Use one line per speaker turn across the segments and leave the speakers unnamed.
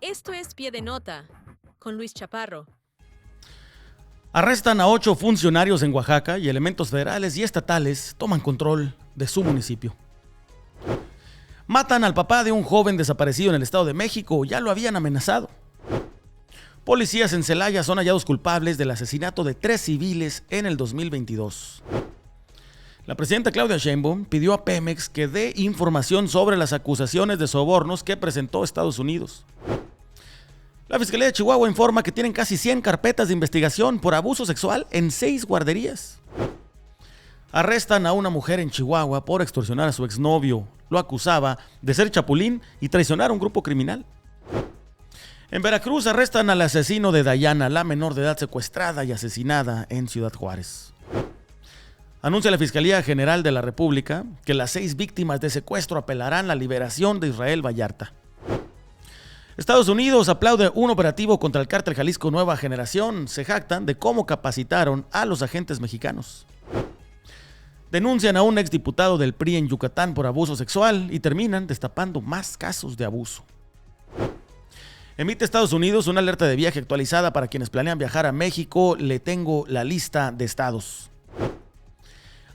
Esto es Pie de Nota, con Luis Chaparro.
Arrestan a 8 funcionarios en Oaxaca y elementos federales y estatales toman control de su municipio. Matan al papá de un joven desaparecido en el Estado de México, ya lo habían amenazado. Policías en Celaya son hallados culpables del asesinato de 3 civiles en el 2022. La presidenta Claudia Sheinbaum pidió a Pemex que dé información sobre las acusaciones de sobornos que presentó Estados Unidos. La Fiscalía de Chihuahua informa que tienen casi 100 carpetas de investigación por abuso sexual en 6 guarderías. Arrestan a una mujer en Chihuahua por extorsionar a su exnovio. Lo acusaba de ser chapulín y traicionar a un grupo criminal. En Veracruz arrestan al asesino de Dayana, la menor de edad secuestrada y asesinada en Ciudad Juárez. Anuncia la Fiscalía General de la República que las 6 víctimas de secuestro apelarán la liberación de Israel Vallarta. Estados Unidos aplaude un operativo contra el cártel Jalisco Nueva Generación. Se jactan de cómo capacitaron a los agentes mexicanos. Denuncian a un exdiputado del PRI en Yucatán por abuso sexual y terminan destapando más casos de abuso. Emite Estados Unidos una alerta de viaje actualizada para quienes planean viajar a México. Le tengo la lista de estados.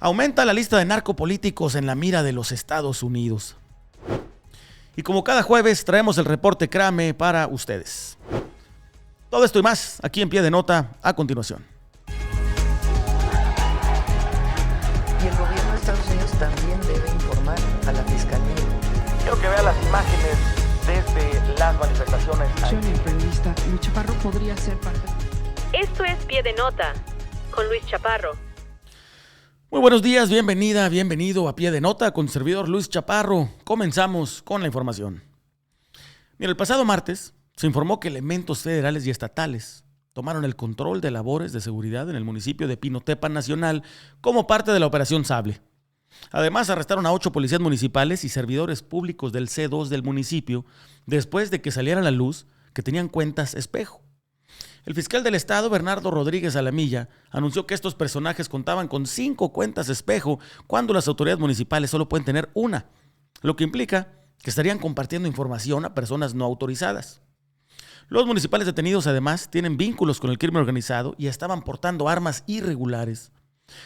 Aumenta la lista de narcopolíticos en la mira de los Estados Unidos. Y como cada jueves traemos el reporte Crame para ustedes. Todo esto y más aquí en Pie de Nota a continuación.
Y el gobierno de Estados Unidos también debe informar a la Fiscalía.
Quiero que vea las imágenes desde las manifestaciones.
El periodista Luis Chaparro podría ser parte.
Esto es Pie de Nota, con Luis Chaparro.
Muy buenos días, bienvenida, bienvenido a Pie de Nota con su servidor Luis Chaparro. Comenzamos con la información. Mira, el pasado martes se informó que elementos federales y estatales tomaron el control de labores de seguridad en el municipio de Pinotepa Nacional como parte de la Operación Sable. Además, arrestaron a 8 policías municipales y servidores públicos del C2 del municipio después de que saliera a la luz que tenían cuentas espejo. El fiscal del estado, Bernardo Rodríguez Alamilla, anunció que estos personajes contaban con 5 cuentas espejo cuando las autoridades municipales solo pueden tener una, lo que implica que estarían compartiendo información a personas no autorizadas. Los municipales detenidos además tienen vínculos con el crimen organizado y estaban portando armas irregulares.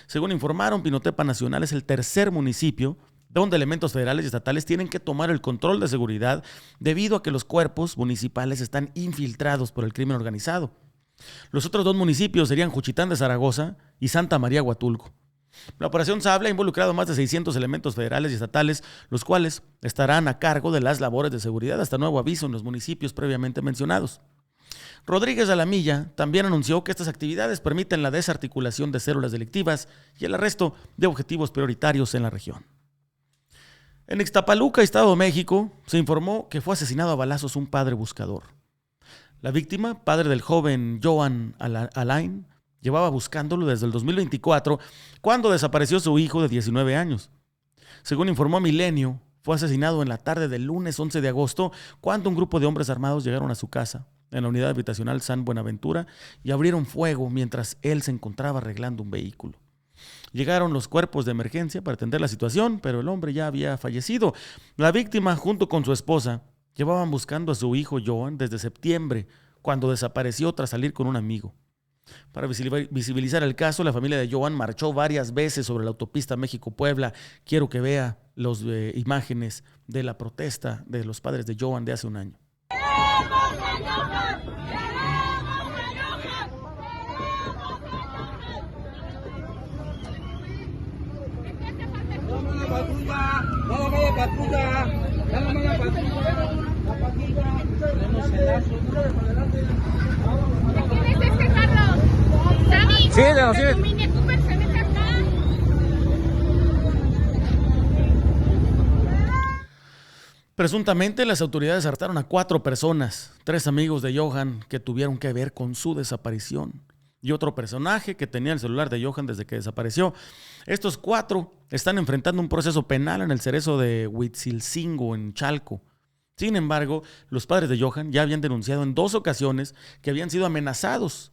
Según informaron, Pinotepa Nacional es el tercer municipio donde elementos federales y estatales tienen que tomar el control de seguridad debido a que los cuerpos municipales están infiltrados por el crimen organizado. Los otros 2 municipios serían Juchitán de Zaragoza y Santa María Huatulco. La Operación Sable ha involucrado a más de 600 elementos federales y estatales, los cuales estarán a cargo de las labores de seguridad hasta nuevo aviso en los municipios previamente mencionados. Rodríguez Alamilla también anunció que estas actividades permiten la desarticulación de células delictivas y el arresto de objetivos prioritarios en la región. En Ixtapaluca, Estado de México, se informó que fue asesinado a balazos un padre buscador. La víctima, padre del joven Joan Alain, llevaba buscándolo desde el 2024, cuando desapareció su hijo de 19 años. Según informó Milenio, fue asesinado en la tarde del lunes 11 de agosto, cuando un grupo de hombres armados llegaron a su casa, en la unidad habitacional San Buenaventura, y abrieron fuego mientras él se encontraba arreglando un vehículo. Llegaron los cuerpos de emergencia para atender la situación, pero el hombre ya había fallecido. La víctima, junto con su esposa, llevaban buscando a su hijo Joan desde septiembre, cuando desapareció tras salir con un amigo. Para visibilizar el caso, la familia de Joan marchó varias veces sobre la autopista México-Puebla. Quiero que vea las imágenes de la protesta de los padres de Joan de hace un año.
¿Quién es este carro? Dani,
Sí, no, sí.
tu Mini Cooper se mete acá.
Presuntamente, las autoridades arrestaron a 4 personas, 3 amigos de Johan que tuvieron que ver con su desaparición y otro personaje que tenía el celular de Johan desde que desapareció. Estos 4 están enfrentando un proceso penal en el cerezo de Huitzilcingo, en Chalco. Sin embargo, los padres de Johan ya habían denunciado en 2 ocasiones que habían sido amenazados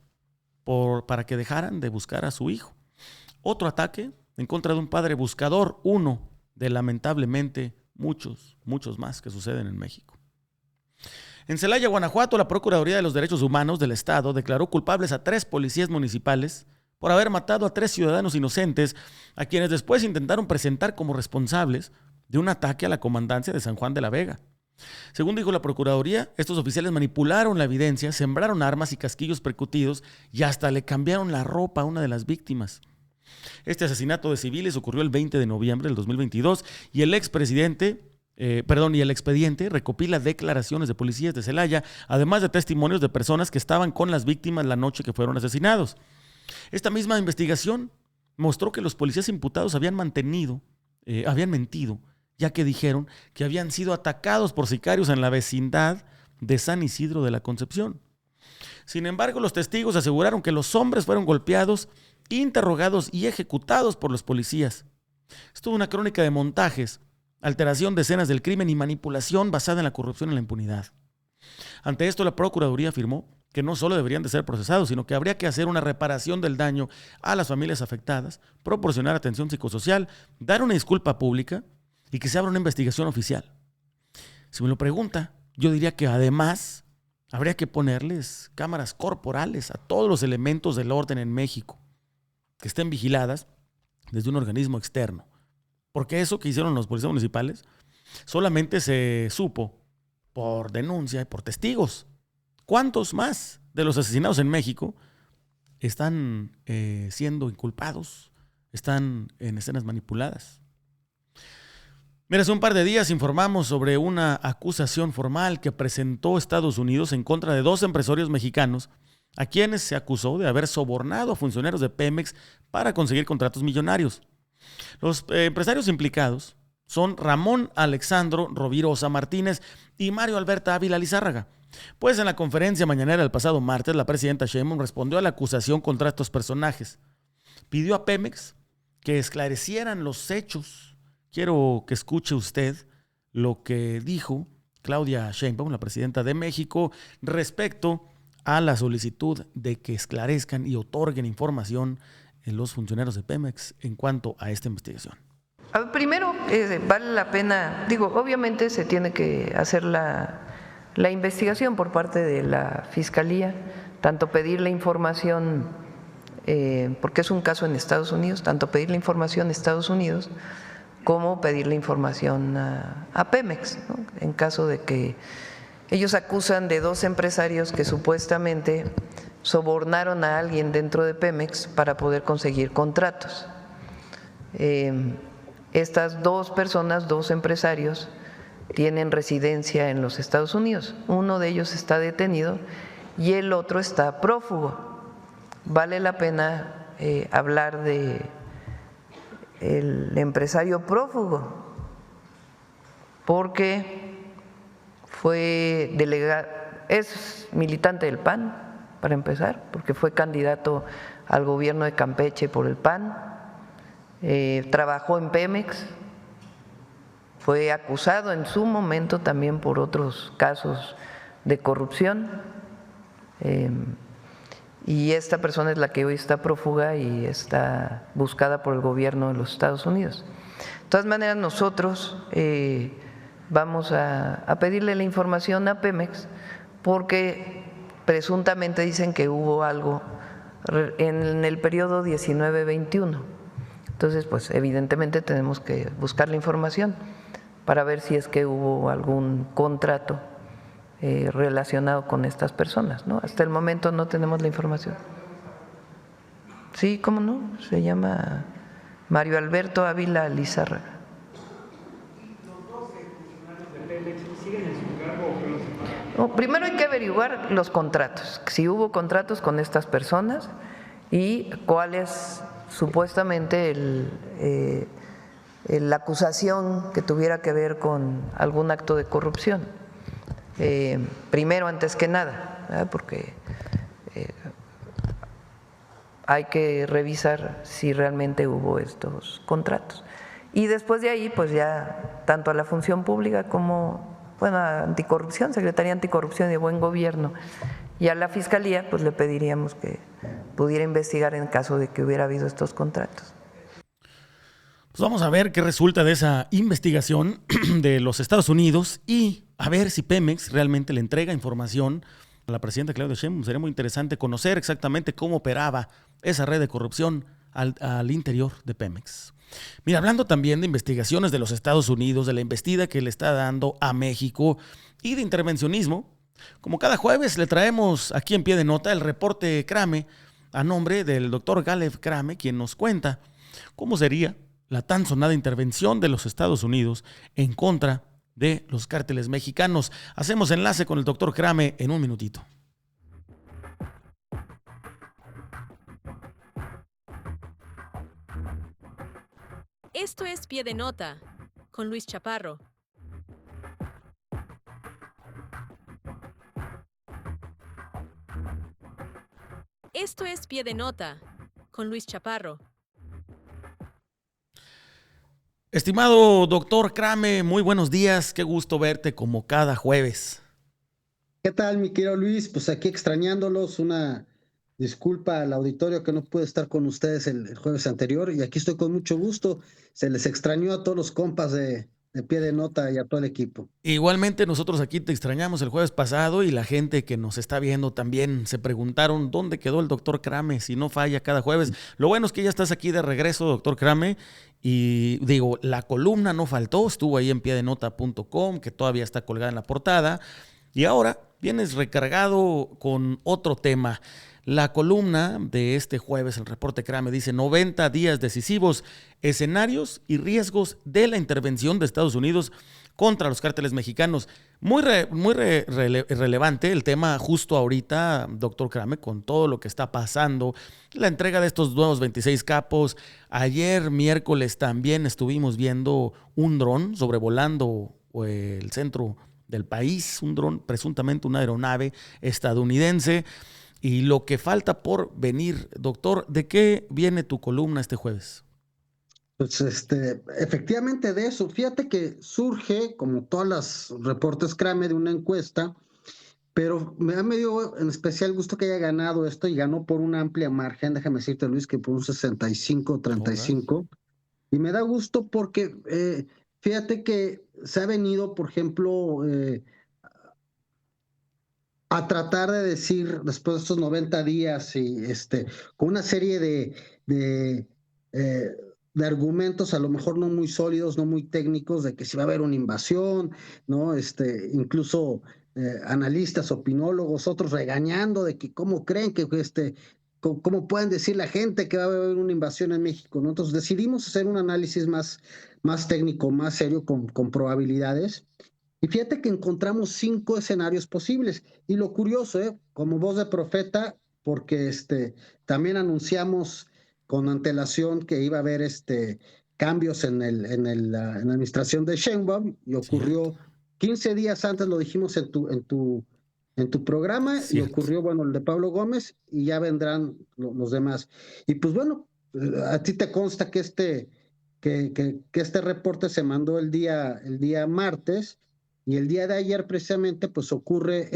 para que dejaran de buscar a su hijo. Otro ataque en contra de un padre buscador, uno de lamentablemente muchos más que suceden en México. En Celaya, Guanajuato, la Procuraduría de los Derechos Humanos del Estado declaró culpables a 3 policías municipales por haber matado a 3 ciudadanos inocentes, a quienes después intentaron presentar como responsables de un ataque a la comandancia de San Juan de la Vega. Según dijo la Procuraduría, estos oficiales manipularon la evidencia, sembraron armas y casquillos percutidos y hasta le cambiaron la ropa a una de las víctimas. Este asesinato de civiles ocurrió el 20 de noviembre del 2022 y el expediente recopila declaraciones de policías de Celaya, además de testimonios de personas que estaban con las víctimas la noche que fueron asesinados. Esta misma investigación mostró que los policías imputados habían mentido, ya que dijeron que habían sido atacados por sicarios en la vecindad de San Isidro de la Concepción. Sin embargo, los testigos aseguraron que los hombres fueron golpeados, interrogados y ejecutados por los policías. Esto es una crónica de montajes, alteración de escenas del crimen y manipulación basada en la corrupción y la impunidad. Ante esto, la Procuraduría afirmó que no solo deberían de ser procesados, sino que habría que hacer una reparación del daño a las familias afectadas, proporcionar atención psicosocial, dar una disculpa pública y que se abra una investigación oficial. Si me lo pregunta, yo diría que además habría que ponerles cámaras corporales a todos los elementos del orden en México, que estén vigiladas desde un organismo externo. Porque eso que hicieron los policías municipales solamente se supo por denuncia y por testigos. ¿Cuántos más de los asesinados en México están siendo inculpados, están en escenas manipuladas? Mira, hace un par de días informamos sobre una acusación formal que presentó Estados Unidos en contra de 2 empresarios mexicanos a quienes se acusó de haber sobornado a funcionarios de Pemex para conseguir contratos millonarios. Los empresarios implicados son Ramón Alexandro Rovirosa Martínez y Mario Alberto Ávila Lizárraga. Pues en la conferencia mañanera del pasado martes, la presidenta Sheinbaum respondió a la acusación contra estos personajes. Pidió a Pemex que esclarecieran los hechos. Quiero que escuche usted lo que dijo Claudia Sheinbaum, la presidenta de México, respecto a la solicitud de que esclarezcan y otorguen información en los funcionarios de Pemex en cuanto a esta investigación.
Primero, vale la pena, obviamente se tiene que hacer la investigación por parte de la Fiscalía, tanto pedir la información, porque es un caso en Estados Unidos, tanto pedir la información a Estados Unidos como pedir la información a Pemex, ¿no? En caso de que ellos acusan de 2 empresarios que supuestamente sobornaron a alguien dentro de Pemex para poder conseguir contratos. Estas 2 personas, 2 empresarios, tienen residencia en los Estados Unidos. Uno de ellos está detenido y el otro está prófugo. Vale la pena hablar de el empresario prófugo, porque fue delegado, es militante del PAN, para empezar, porque fue candidato al gobierno de Campeche por el PAN, trabajó en Pemex, fue acusado en su momento también por otros casos de corrupción, y esta persona es la que hoy está prófuga y está buscada por el gobierno de los Estados Unidos. De todas maneras, nosotros vamos a pedirle la información a Pemex porque presuntamente dicen que hubo algo en el periodo 19-21. Entonces, pues evidentemente tenemos que buscar la información para ver si es que hubo algún contrato relacionado con estas personas, ¿no? Hasta el momento no tenemos la información. Sí, ¿cómo no? Se llama Mario Alberto Ávila Lizárraga. No, primero hay que averiguar los contratos, si hubo contratos con estas personas y cuál es supuestamente la acusación que tuviera que ver con algún acto de corrupción. Primero, antes que nada, ¿verdad? Porque hay que revisar si realmente hubo estos contratos. Y después de ahí, pues ya tanto a la función pública como, a Anticorrupción, Secretaría Anticorrupción y de Buen Gobierno, y a la Fiscalía, pues le pediríamos que pudiera investigar en caso de que hubiera habido estos contratos.
Pues vamos a ver qué resulta de esa investigación de los Estados Unidos y a ver si Pemex realmente le entrega información a la presidenta Claudia Sheinbaum. Sería muy interesante conocer exactamente cómo operaba esa red de corrupción al interior de Pemex. Mira, hablando también de investigaciones de los Estados Unidos, de la embestida que le está dando a México y de intervencionismo, como cada jueves le traemos aquí en Pie de Nota el reporte Crame a nombre del doctor Galeb Crame, quien nos cuenta cómo sería la tan sonada intervención de los Estados Unidos en contra de los cárteles mexicanos. Hacemos enlace con el doctor Crame en un minutito.
Esto es Pie de Nota con Luis Chaparro. Esto es Pie de Nota con Luis Chaparro.
Estimado doctor Crame, muy buenos días. Qué gusto verte como cada jueves.
¿Qué tal, mi querido Luis? Pues aquí extrañándolos, una disculpa al auditorio que no pude estar con ustedes el jueves anterior y aquí estoy con mucho gusto. Se les extrañó a todos los compas de Pie de Nota y a todo el equipo.
Igualmente nosotros aquí te extrañamos el jueves pasado y la gente que nos está viendo también se preguntaron dónde quedó el doctor Crame si no falla cada jueves. Lo bueno es que ya estás aquí de regreso, doctor Crame, y digo, la columna no faltó, estuvo ahí en piedenota.com, que todavía está colgada en la portada, y ahora vienes recargado con otro tema. La columna de este jueves, el reporte Crame, dice 90 días decisivos, escenarios y riesgos de la intervención de Estados Unidos contra los cárteles mexicanos. Muy relevante el tema justo ahorita, doctor Crame, con todo lo que está pasando, la entrega de estos nuevos 26 capos. Ayer miércoles también estuvimos viendo un dron sobrevolando el centro del país, un dron, presuntamente una aeronave estadounidense. Y lo que falta por venir, doctor, ¿de qué viene tu columna este jueves?
Pues efectivamente de eso. Fíjate que surge, como todas las reportes Crame, de una encuesta, pero me dio en especial gusto que haya ganado esto y ganó por una amplia margen. Déjame decirte, Luis, que por un 65-35. Y me da gusto porque fíjate que se ha venido, por ejemplo, a tratar de decir después de estos 90 días y con una serie de argumentos a lo mejor no muy sólidos, no muy técnicos, de que si va a haber una invasión, ¿no? Incluso analistas, opinólogos, otros regañando de que cómo creen que cómo pueden decir la gente que va a haber una invasión en México, ¿no? Entonces decidimos hacer un análisis más técnico, más serio, con probabilidades. Y fíjate que encontramos 5 escenarios posibles. Y lo curioso, como voz de profeta, porque también anunciamos con antelación que iba a haber cambios en la administración de Sheinbaum, y ocurrió 15 días antes, lo dijimos en tu programa, y ocurrió, bueno, el de Pablo Gómez, y ya vendrán los demás. Y pues bueno, a ti te consta que este reporte se mandó el día martes. Y el día de ayer precisamente pues ocurre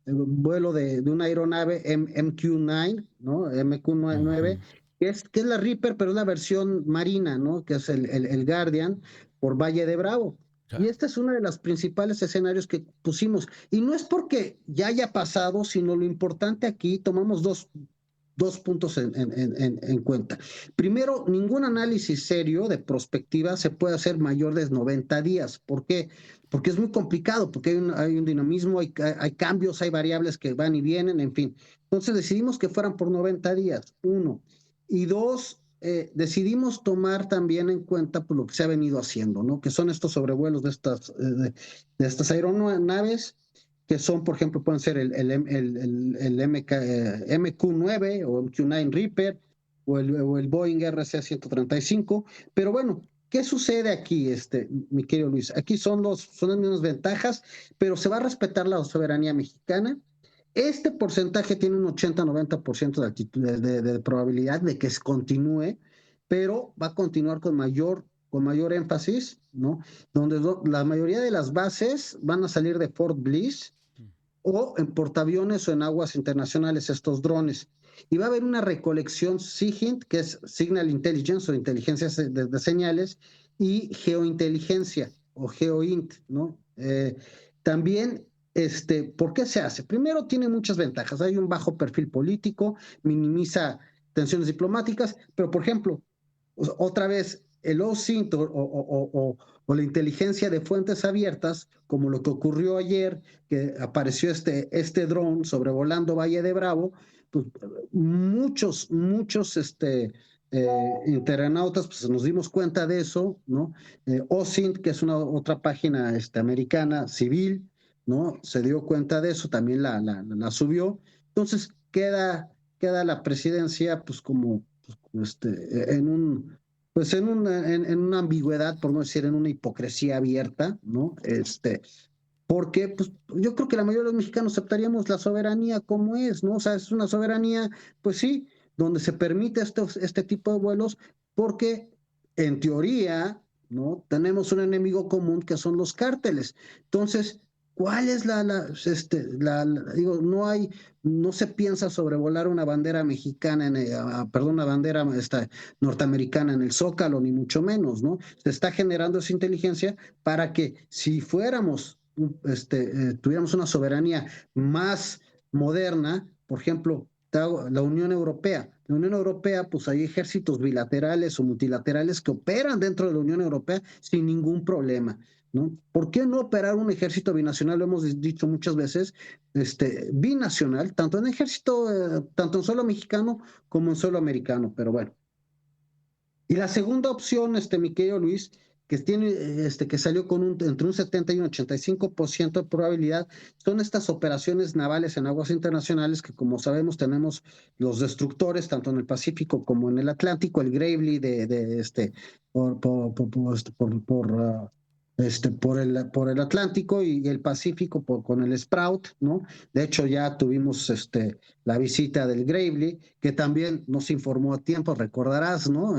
vuelo de una aeronave MQ-9, ¿no? MQ-9, que es la Reaper, pero es la versión marina, ¿no? Que es el Guardian, por Valle de Bravo. Y este es uno de los principales escenarios que pusimos. Y no es porque ya haya pasado, sino lo importante aquí, tomamos dos puntos en cuenta. Primero, ningún análisis serio de prospectiva se puede hacer mayor de 90 días. ¿Por qué? Porque es muy complicado, porque hay un dinamismo, hay cambios, hay variables que van y vienen, en fin. Entonces decidimos que fueran por 90 días, uno. Y dos, decidimos tomar también en cuenta pues, lo que se ha venido haciendo, ¿no? Que son estos sobrevuelos de estas aeronaves, que son, por ejemplo, pueden ser el MQ-9 o MQ-9 Reaper o el Boeing RC-135. Pero bueno, ¿qué sucede aquí, mi querido Luis? Aquí son las mismas ventajas, pero se va a respetar la soberanía mexicana. Este porcentaje tiene un 80-90% de probabilidad de que se continúe, pero va a continuar con mayor énfasis, ¿no? Donde la mayoría de las bases van a salir de Fort Bliss o en portaaviones o en aguas internacionales estos drones. y va a haber una recolección SIGINT, que es Signal Intelligence o inteligencia de señales, y geointeligencia o GeoInt, ¿no? También, ¿por qué se hace? Primero, tiene muchas ventajas. Hay un bajo perfil político, minimiza tensiones diplomáticas, pero, por ejemplo, otra vez, el OSINT o la inteligencia de fuentes abiertas, como lo que ocurrió ayer, que apareció este dron sobrevolando Valle de Bravo, pues muchos internautas pues, nos dimos cuenta de eso, ¿no? OSINT, que es otra página americana civil, ¿no? Se dio cuenta de eso, también la subió. Entonces queda la presidencia pues como en una ambigüedad, por no decir en una hipocresía abierta, ¿no? Porque pues, yo creo que la mayoría de los mexicanos aceptaríamos la soberanía como es, ¿no? O sea, es una soberanía, pues sí, donde se permite este tipo de vuelos, porque en teoría, ¿no? Tenemos un enemigo común que son los cárteles. Entonces, ¿cuál es digo, no se piensa sobrevolar una bandera mexicana, una bandera norteamericana en el Zócalo, ni mucho menos, ¿no? Se está generando esa inteligencia para que si tuviéramos una soberanía más moderna, por ejemplo, la Unión Europea. La Unión Europea, pues hay ejércitos bilaterales o multilaterales que operan dentro de la Unión Europea sin ningún problema, ¿no? ¿Por qué no operar un ejército binacional? Lo hemos dicho muchas veces, binacional, tanto en ejército, tanto en suelo mexicano como en suelo americano, pero bueno. Y la segunda opción, mi querido Luis, que salió con entre un 70 y un 85% de probabilidad, son estas operaciones navales en aguas internacionales que, como sabemos, tenemos los destructores, tanto en el Pacífico como en el Atlántico, el Gravely por el Atlántico y el Pacífico con el Sprout, ¿no? De hecho, ya tuvimos la visita del Gravely, que también nos informó a tiempo, recordarás, ¿no?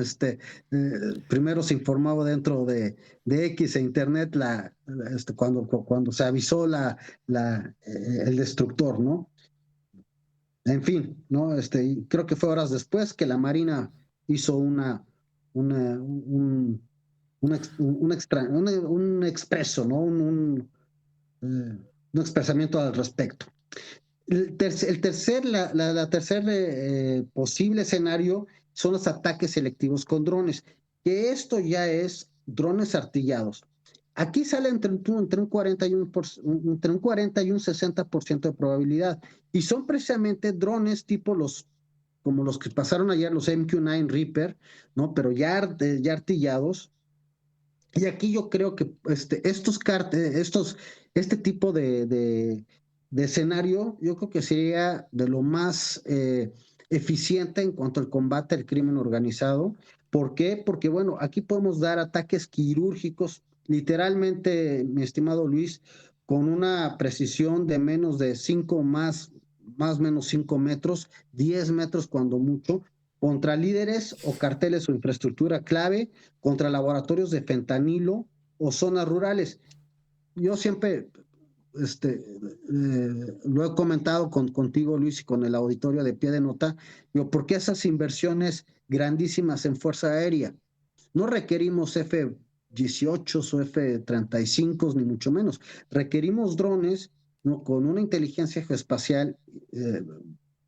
Primero se informaba dentro de X e Internet cuando se avisó el destructor, ¿no? En fin, ¿no? Creo que fue horas después que la Marina hizo un expreso, ¿no? Un expresamiento al respecto. La tercer posible escenario son los ataques selectivos con drones, que esto ya es drones artillados. Aquí sale entre un 40 y un 60% de probabilidad, y son precisamente drones tipo como los que pasaron ayer, los MQ-9 Reaper, ¿no? Pero ya artillados. Y aquí yo creo que este tipo de escenario, yo creo que sería de lo más eficiente en cuanto al combate al crimen organizado. ¿Por qué? Porque, bueno, aquí podemos dar ataques quirúrgicos, literalmente, mi estimado Luis, con una precisión de menos de 5 más o menos 5 metros, 10 metros cuando mucho, contra líderes o carteles o infraestructura clave, contra laboratorios de fentanilo o zonas rurales. Yo siempre lo he comentado contigo, Luis, y con el auditorio de Pie de Nota, digo, ¿por qué esas inversiones grandísimas en Fuerza Aérea? No requerimos F-18 o F-35, ni mucho menos. Requerimos drones, ¿no? Con una inteligencia geoespacial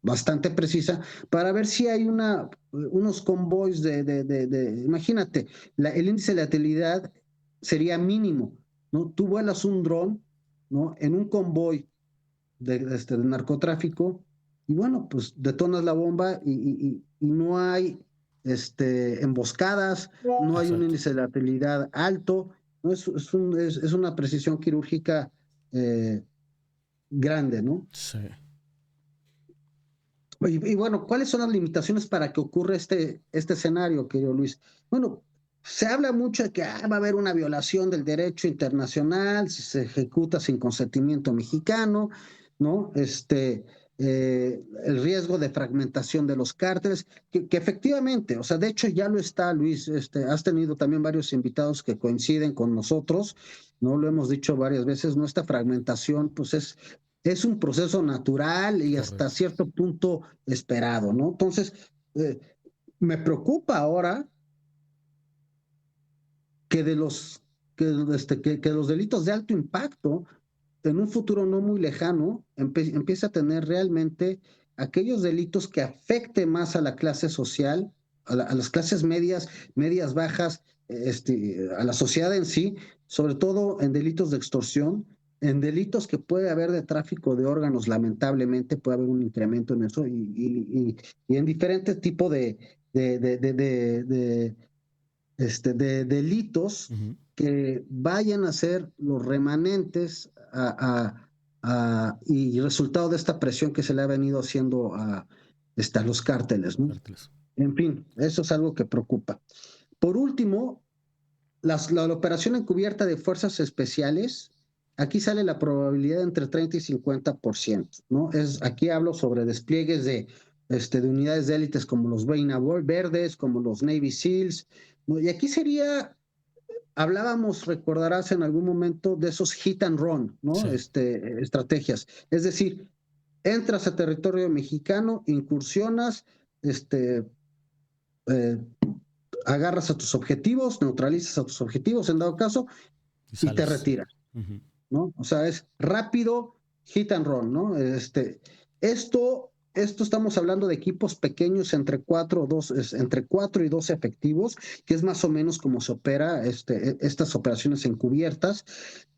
bastante precisa para ver si hay unos convoys imagínate, el índice de letalidad sería mínimo, ¿no? Tú vuelas un dron, ¿no? En un convoy de narcotráfico y bueno, pues detonas la bomba y no hay emboscadas, no hay un índice de letalidad alto, ¿no? Es una precisión quirúrgica grande, ¿no?
Sí.
Y bueno, ¿cuáles son las limitaciones para que ocurra este escenario, querido Luis? Bueno, se habla mucho de que va a haber una violación del derecho internacional si se ejecuta sin consentimiento mexicano, ¿no? El riesgo de fragmentación de los cárteles, que efectivamente, o sea, de hecho ya lo está, Luis, has tenido también varios invitados que coinciden con nosotros, ¿no? Lo hemos dicho varias veces, ¿no? Esta fragmentación, pues es es un proceso natural y hasta
Correcto.
cierto punto esperado, ¿no? Entonces, me preocupa ahora que de los, que los delitos de alto impacto en un futuro no muy lejano empieza a tener realmente aquellos delitos que afecten más a la clase social, a las clases medias, medias bajas, a la sociedad en sí, sobre todo en delitos de extorsión, en delitos que puede haber de tráfico de órganos, lamentablemente puede haber un incremento en eso y en diferentes tipos de, de, de, de, de de delitos
Ujú.
que vayan a ser los remanentes y resultado de esta presión que se le ha venido haciendo a los cárteles, ¿no?
Cárteles.
En fin, eso es algo que preocupa. Por último, la operación encubierta de fuerzas especiales, aquí sale la probabilidad entre 30 y 50%, ¿no? Aquí hablo sobre despliegues de unidades de élites como los Reina Verdes, como los Navy SEALs, ¿no? Y aquí hablábamos, recordarás en algún momento, de esos hit and run, ¿no?
Sí.
Estrategias. Es decir, entras a territorio mexicano, incursionas, eh, agarras a tus objetivos, neutralizas a tus objetivos en dado caso
Y
y te
sales.
retiras,
Ujú.
¿no? O sea, es rápido, hit and run, ¿no? Esto estamos hablando de equipos pequeños entre 4 y 12 efectivos, que es más o menos como se opera estas operaciones encubiertas,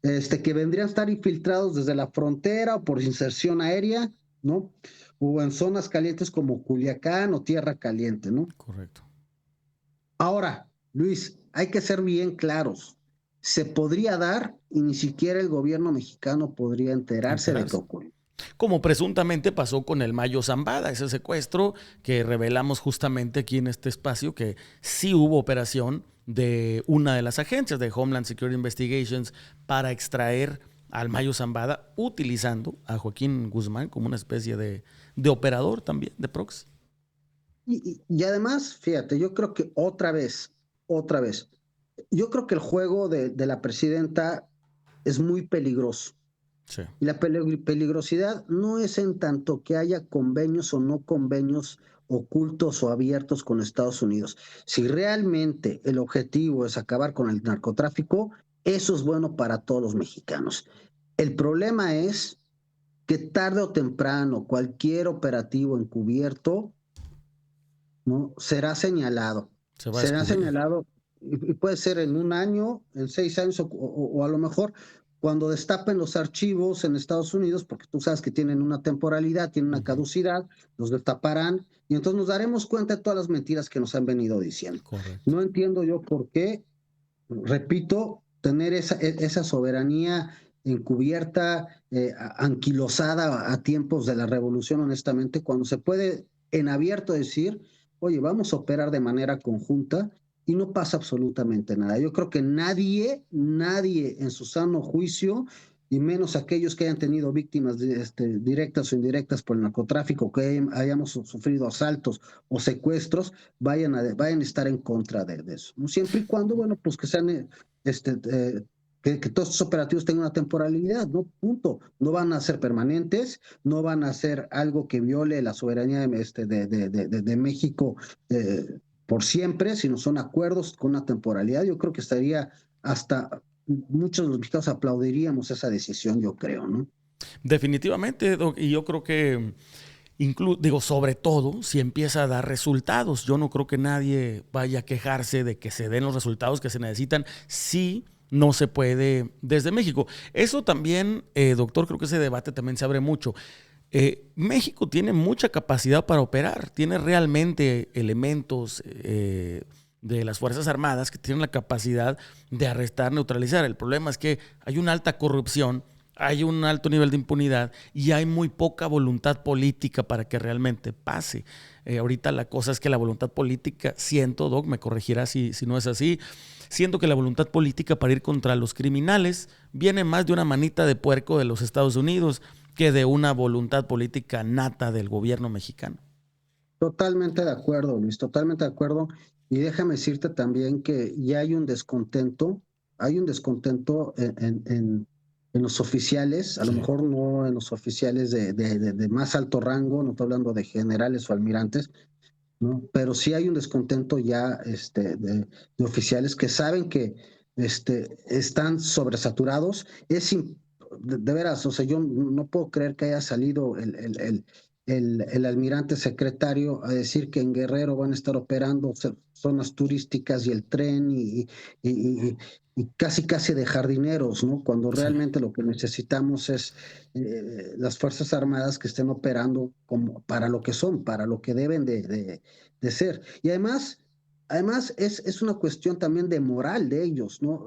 que vendrían a estar infiltrados desde la frontera o por inserción aérea, ¿no? O en zonas calientes como Culiacán o Tierra Caliente, ¿no?
Correcto.
Ahora, Luis, hay que ser bien claros. Se podría dar y ni siquiera el gobierno mexicano podría enterarse de qué
Enterarse.
ocurrió.
Como presuntamente pasó con el Mayo Zambada, ese secuestro que revelamos justamente aquí en este espacio, que sí hubo operación de una de las agencias de Homeland Security Investigations para extraer al Mayo Zambada, utilizando a Joaquín Guzmán como una especie de operador también, de proxy.
Y además, fíjate, yo creo que otra vez, yo creo que el juego de la presidenta es muy peligroso.
Sí.
Y la peligrosidad no es en tanto que haya convenios o no convenios ocultos o abiertos con Estados Unidos. Si realmente el objetivo es acabar con el narcotráfico, eso es bueno para todos los mexicanos. El problema es que tarde o temprano cualquier operativo encubierto, ¿no?
Se va a
Será
descubrir.
señalado y puede ser en un año, en 6 años o a lo mejor cuando destapen los archivos en Estados Unidos, porque tú sabes que tienen una temporalidad, tienen una
Ujú.
caducidad, los destaparán y entonces nos daremos cuenta de todas las mentiras que nos han venido diciendo.
Correcto.
No entiendo yo por qué, repito, tener esa soberanía encubierta, anquilosada a tiempos de la revolución, honestamente, cuando se puede en abierto decir, oye, vamos a operar de manera conjunta y no pasa absolutamente nada. Yo creo que nadie en su sano juicio, y menos aquellos que hayan tenido víctimas directas o indirectas por el narcotráfico, que hayamos sufrido asaltos o secuestros, vayan a estar en contra de eso, ¿no? Siempre y cuando, bueno, pues que sean, que todos estos operativos tengan una temporalidad, ¿no? Punto. No van a ser permanentes, no van a ser algo que viole la soberanía de México por siempre, sino son acuerdos con una temporalidad. Yo creo que estaría hasta, muchos de los mexicanos aplaudiríamos esa decisión, yo creo, ¿no?
Definitivamente, Doc, y yo creo que digo, sobre todo si empieza a dar resultados. Yo no creo que nadie vaya a quejarse de que se den los resultados que se necesitan si no se puede desde México. Eso también, doctor, creo que ese debate también se abre mucho. México tiene mucha capacidad para operar, tiene realmente elementos de las Fuerzas Armadas que tienen la capacidad de arrestar, neutralizar. El problema es que hay una alta corrupción, hay un alto nivel de impunidad y hay muy poca voluntad política para que realmente pase. Ahorita la cosa es que la voluntad política, siento, Doc, me corregirá si no es así, siento que la voluntad política para ir contra los criminales viene más de una manita de puerco de los Estados Unidos que de una voluntad política nata del gobierno mexicano.
Totalmente de acuerdo, Luis, totalmente de acuerdo. Y déjame decirte también que ya hay un descontento en los oficiales, a lo
Sí.
mejor no en los oficiales de más alto rango, no estoy hablando de generales o almirantes, ¿no? Pero sí hay un descontento ya de oficiales que saben que están sobresaturados. De veras, o sea, yo no puedo creer que haya salido el almirante secretario a decir que en Guerrero van a estar operando zonas turísticas y el tren y, y casi de jardineros, ¿no? Cuando
Sí.
realmente lo que necesitamos es las Fuerzas Armadas que estén operando como para lo que son, para lo que deben de ser. Y además es una cuestión también de moral de ellos, ¿no?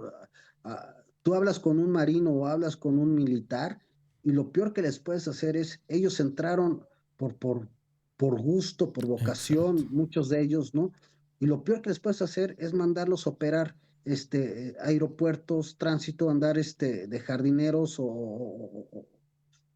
Tú hablas con un marino o hablas con un militar y lo peor que les puedes hacer es, ellos entraron por, por, por gusto, por
Exacto.
vocación, muchos de ellos, ¿no? Y lo peor que les puedes hacer es mandarlos a operar aeropuertos, tránsito, andar de jardineros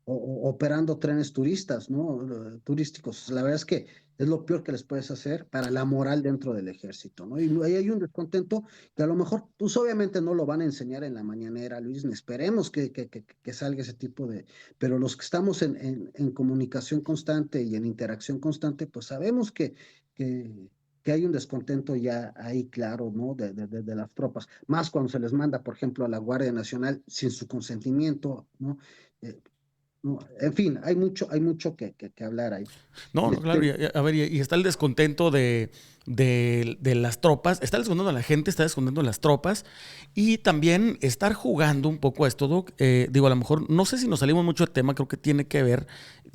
operando trenes turistas, ¿no? Turísticos. La verdad es que es lo peor que les puedes hacer para la moral dentro del ejército, ¿no? Y ahí hay un descontento que a lo mejor, pues obviamente no lo van a enseñar en la mañanera, Luis, ni esperemos que salga ese tipo de... Pero los que estamos en comunicación constante y en interacción constante, pues sabemos que, que hay un descontento ya ahí claro, ¿no? De las tropas, más cuando se les manda, por ejemplo, a la Guardia Nacional sin su consentimiento, ¿no? Eh, no, en fin, hay mucho que hablar ahí.
No, no, claro.
Este,
A ver, y está el descontento de las tropas, está el descontento de la gente, está el descontento de las tropas, y también estar jugando un poco a esto, Doc. Digo, a lo mejor, no sé si nos salimos mucho del tema, creo que tiene que ver,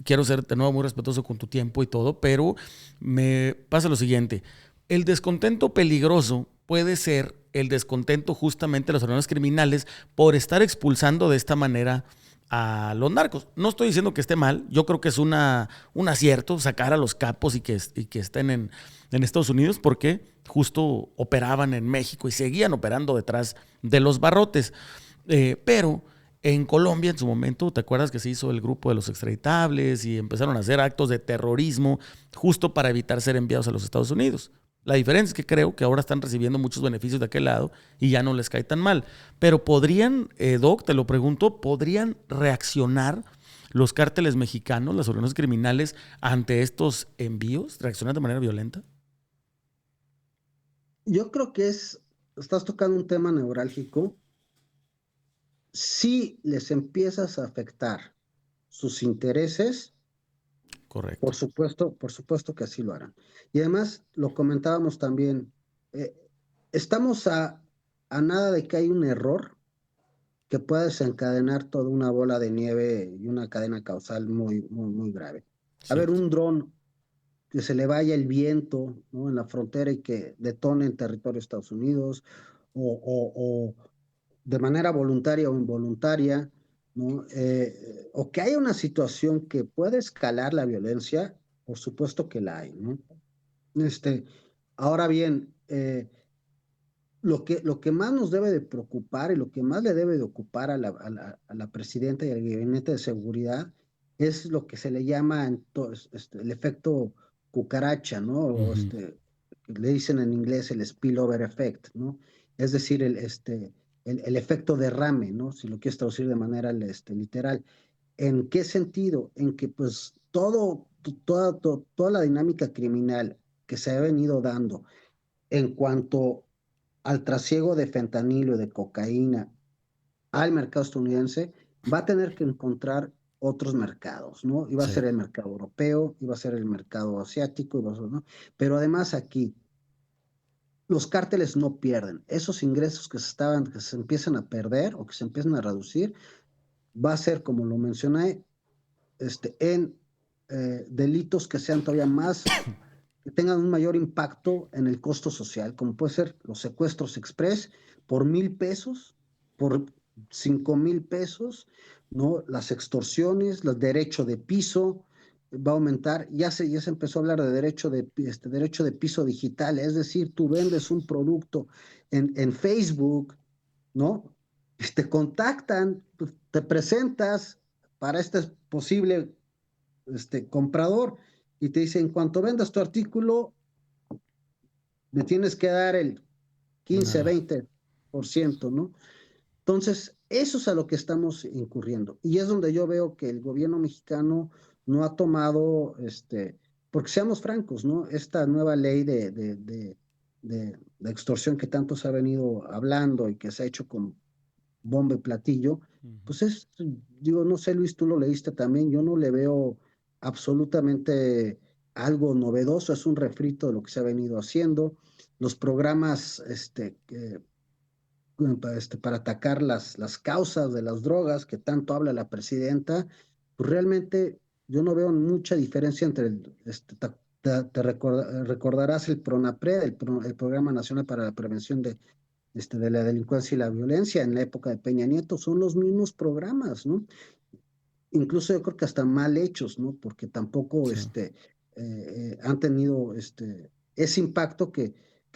quiero ser de nuevo muy respetuoso con tu tiempo y todo, pero me pasa lo siguiente, el descontento peligroso puede ser el descontento justamente de los organizaciones criminales por estar expulsando de esta manera a los narcos. No estoy diciendo que esté mal, yo creo que es un acierto sacar a los capos y que estén en Estados Unidos porque justo operaban en México y seguían operando detrás de los barrotes. Pero en Colombia en su momento, ¿te acuerdas que se hizo el grupo de los extraditables y empezaron a hacer actos de terrorismo justo para evitar ser enviados a los Estados Unidos? La diferencia es que creo que ahora están recibiendo muchos beneficios de aquel lado y ya no les cae tan mal. Pero podrían, Doc, te lo pregunto, ¿podrían reaccionar los cárteles mexicanos, las organizaciones criminales, ante estos envíos? ¿Reaccionar de manera violenta?
yo creo que estás tocando un tema neurálgico. Si les empiezas a afectar sus intereses,
Correcto.
por supuesto que así lo harán. Y además, lo comentábamos también, eh, estamos a nada de que hay un error que pueda desencadenar toda una bola de nieve y una cadena causal muy grave. A ver,
Cierto.
un dron que se le vaya el viento, ¿no? En la frontera y que detone en territorio de Estados Unidos, o de manera voluntaria o involuntaria, ¿no? O que haya una situación que pueda escalar la violencia, por supuesto que la hay, ¿no? Este, ahora bien, lo que más nos debe de preocupar y lo que más le debe de ocupar a la presidenta y al gabinete de seguridad es lo que se le llama el efecto cucaracha, ¿no?
Ujú.
Le dicen en inglés el spillover effect, ¿no? Es decir, el efecto derrame, ¿no? Si lo quieres traducir de manera literal. ¿En qué sentido? En que pues toda la dinámica criminal que se ha venido dando en cuanto al trasiego de fentanilo y de cocaína al mercado estadounidense, va a tener que encontrar otros mercados, ¿no? Iba a
Sí.
ser el mercado europeo, iba a ser el mercado asiático, ¿no? Pero además aquí, los cárteles no pierden. Esos ingresos que se empiezan a perder o que se empiezan a reducir, va a ser, como lo mencioné, en delitos que sean todavía más que tengan un mayor impacto en el costo social, como puede ser los secuestros express por 1,000 pesos, por 5,000 pesos, ¿no? Las extorsiones, los derechos de piso, va a aumentar. Ya se empezó a hablar de derecho de piso digital, es decir, tú vendes un producto en Facebook, ¿no? Te contactan, te presentas para este posible comprador y te dice, en cuanto vendas tu artículo, me tienes que dar el 15,
Ah,
20%, ¿no? Entonces, eso es a lo que estamos incurriendo. Y es donde yo veo que el gobierno mexicano no ha tomado, porque seamos francos, ¿no? Esta nueva ley de extorsión que tanto se ha venido hablando y que se ha hecho con bomba y platillo,
Ujú.
pues digo, no sé, Luis, tú lo leíste también, yo no le veo absolutamente algo novedoso, es un refrito de lo que se ha venido haciendo. Los programas, para atacar las causas de las drogas que tanto habla la presidenta, pues realmente yo no veo mucha diferencia entre recordarás el PRONAPRED, el Programa Nacional para la Prevención de la Delincuencia y la Violencia en la época de Peña Nieto, son los mismos programas, ¿no? Incluso yo creo que hasta mal hechos, ¿no? Porque tampoco
Sí,
han tenido ese impacto que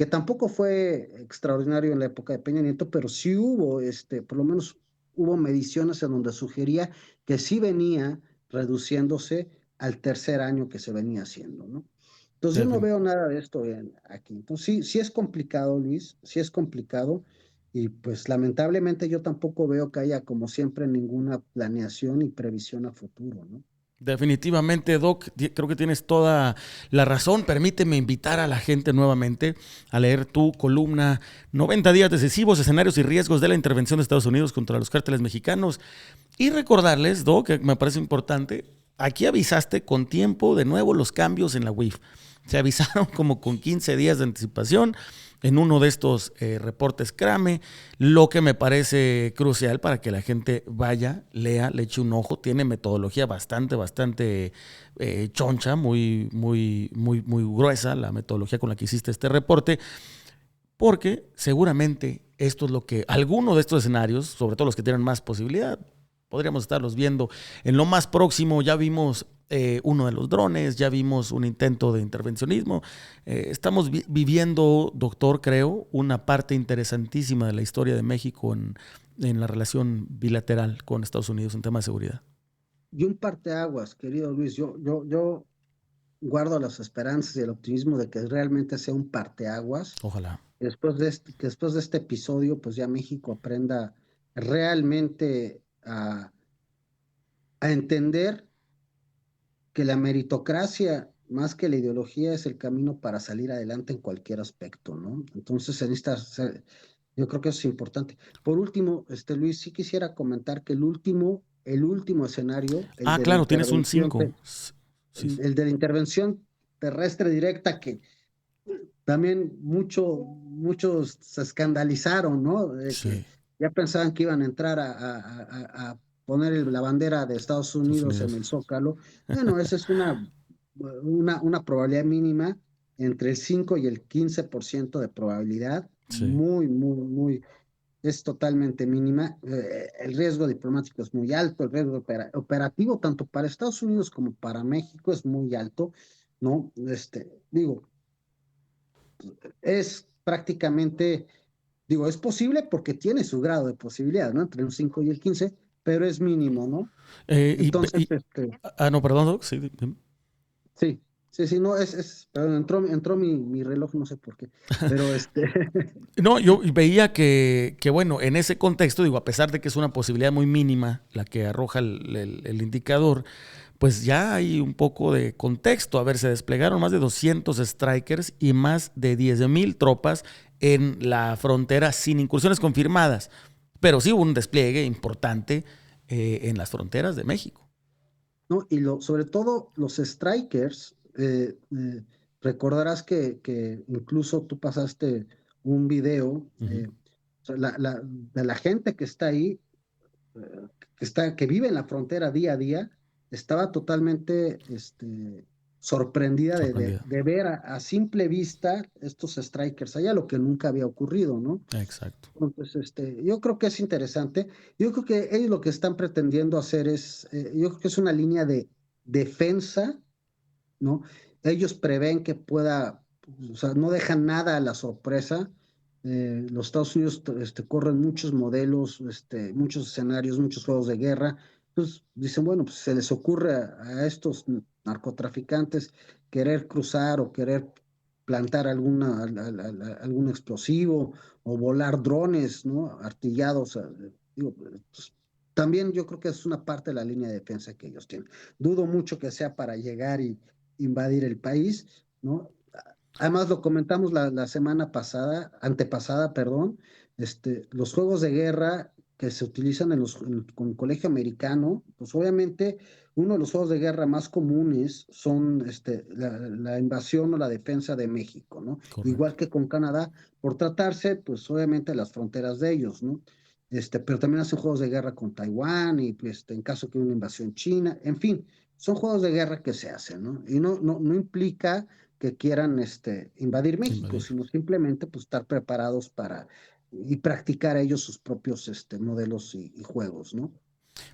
tampoco fue extraordinario en la época de Peña Nieto, pero sí hubo, por lo menos hubo mediciones en donde sugería que sí venía reduciéndose al tercer año que se venía haciendo, ¿no? Entonces yo no
defin-
veo nada de esto aquí. Entonces sí, sí es complicado, Luis, sí es complicado. Y pues lamentablemente yo tampoco veo que haya, como siempre, ninguna planeación y previsión a futuro, ¿no?
Definitivamente, Doc, creo que tienes toda la razón. Permíteme invitar a la gente nuevamente a leer tu columna 90 días decisivos, escenarios y riesgos de la intervención de Estados Unidos contra los cárteles mexicanos. Y recordarles, Doc, que me parece importante, aquí avisaste con tiempo de nuevo los cambios en la UIF. Se avisaron como con 15 días de anticipación en uno de estos reportes CRAME, lo que me parece crucial para que la gente vaya, lea, le eche un ojo. Tiene metodología bastante choncha, muy gruesa la metodología con la que hiciste este reporte, porque seguramente esto es lo que, alguno de estos escenarios, sobre todo los que tienen más posibilidad, podríamos estarlos viendo en lo más próximo. Ya vimos uno de los drones, ya vimos un intento de intervencionismo. Estamos viviendo, doctor, creo, una parte interesantísima de la historia de México en la relación bilateral con Estados Unidos en temas de seguridad.
Y un parteaguas, querido Luis, yo guardo las esperanzas y el optimismo de que realmente sea un parteaguas.
Ojalá.
Que después de este episodio, pues ya México aprenda realmente a entender que la meritocracia, más que la ideología, es el camino para salir adelante en cualquier aspecto, ¿no? Entonces, yo creo que eso es importante. Por último, Luis, sí quisiera comentar que el último escenario,
Ah, claro, tienes un 5. Sí, sí.
el de la intervención terrestre directa, que también muchos se escandalizaron, ¿no? De que
Sí,
ya pensaban que iban a entrar a poner la bandera de Estados
Estados
Unidos en el
Unidos.
Zócalo. Bueno, esa es una probabilidad mínima entre el 5 y el 15% de probabilidad,
Sí.
es totalmente mínima. El riesgo diplomático es muy alto, el riesgo operativo tanto para Estados Unidos como para México es muy alto, ¿no? Digo, es prácticamente, digo, es posible porque tiene su grado de posibilidad, ¿no? Entre el 5 y el 15, pero es mínimo, ¿no?
Eh, y,
Entonces,
y- no, perdón, Doc. Sí,
sí, sí, sí, no, perdón, entró mi reloj, no sé por qué, pero
no, yo veía que, bueno, en ese contexto, digo, a pesar de que es una posibilidad muy mínima la que arroja el indicador, pues ya hay un poco de contexto. A ver, se desplegaron más de 200 strikers y más de 10,000 tropas en la frontera sin incursiones confirmadas. Pero sí hubo un despliegue importante en las fronteras de México.
¿no? Y sobre todo los strikers, recordarás que incluso tú pasaste un video,
Ujú.
o sea, de la gente que está ahí, que vive en la frontera día a día, estaba totalmente sorprendida
Sorprendida.
de ver a simple vista estos strikers allá, lo que nunca había ocurrido, ¿no?
Exacto.
Entonces, yo creo que es interesante. Yo creo que ellos lo que están pretendiendo hacer yo creo que es una línea de defensa, ¿no? Ellos prevén que pueda, o sea, no dejan nada a la sorpresa. Los Estados Unidos corren muchos modelos, muchos escenarios, muchos juegos de guerra. Entonces dicen, bueno, pues se les ocurre a estos narcotraficantes querer cruzar o querer plantar algún explosivo o volar drones, ¿no? Artillados Digo, pues, también yo creo que es una parte de la línea de defensa que ellos tienen. Dudo mucho que sea para llegar y invadir el país, ¿no? Además, lo comentamos la semana pasada, antepasada, perdón, los juegos de guerra que se utilizan con el colegio americano, pues obviamente uno de los juegos de guerra más comunes son la invasión o la defensa de México, ¿no?
Correcto.
Igual que con Canadá, por tratarse, pues obviamente de las fronteras de ellos, ¿no? Pero también hacen juegos de guerra con Taiwán y pues, en caso que haya una invasión china, en fin, son juegos de guerra que se hacen, ¿no? Y no implica que quieran invadir México, sino simplemente pues, estar preparados para y practicar ellos sus propios modelos y juegos, ¿no?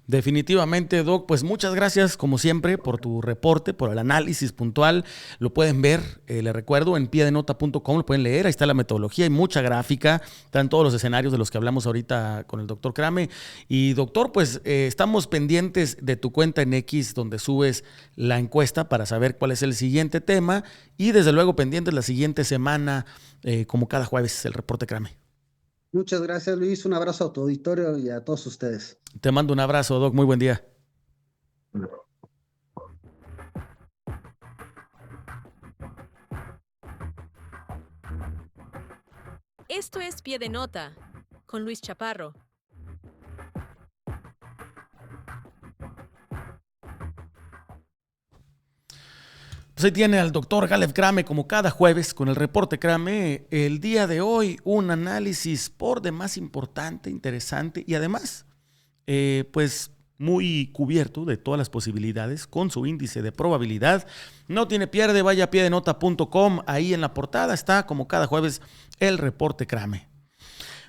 Definitivamente, Doc, pues muchas gracias como siempre por tu reporte, por el análisis puntual. Lo pueden ver, les recuerdo, en piedenota.com, lo pueden leer, ahí está la metodología y mucha gráfica, están todos los escenarios de los que hablamos ahorita con el doctor Crame. Y doctor, pues estamos pendientes de tu cuenta en X donde subes la encuesta para saber cuál es el siguiente tema y desde luego pendientes la siguiente semana, como cada jueves, el reporte Crame.
Muchas gracias, Luis. Un abrazo a tu auditorio y a todos ustedes.
Te mando un abrazo, Doc. Muy buen día.
Esto es Pie de Nota con Luis Chaparro.
Pues ahí tiene al doctor Galef Crame como cada jueves con el reporte Crame. El día de hoy un análisis por demás importante, interesante y además pues muy cubierto de todas las posibilidades con su índice de probabilidad. No tiene pierde, vaya a piedenota.com, ahí en la portada está como cada jueves el reporte Crame.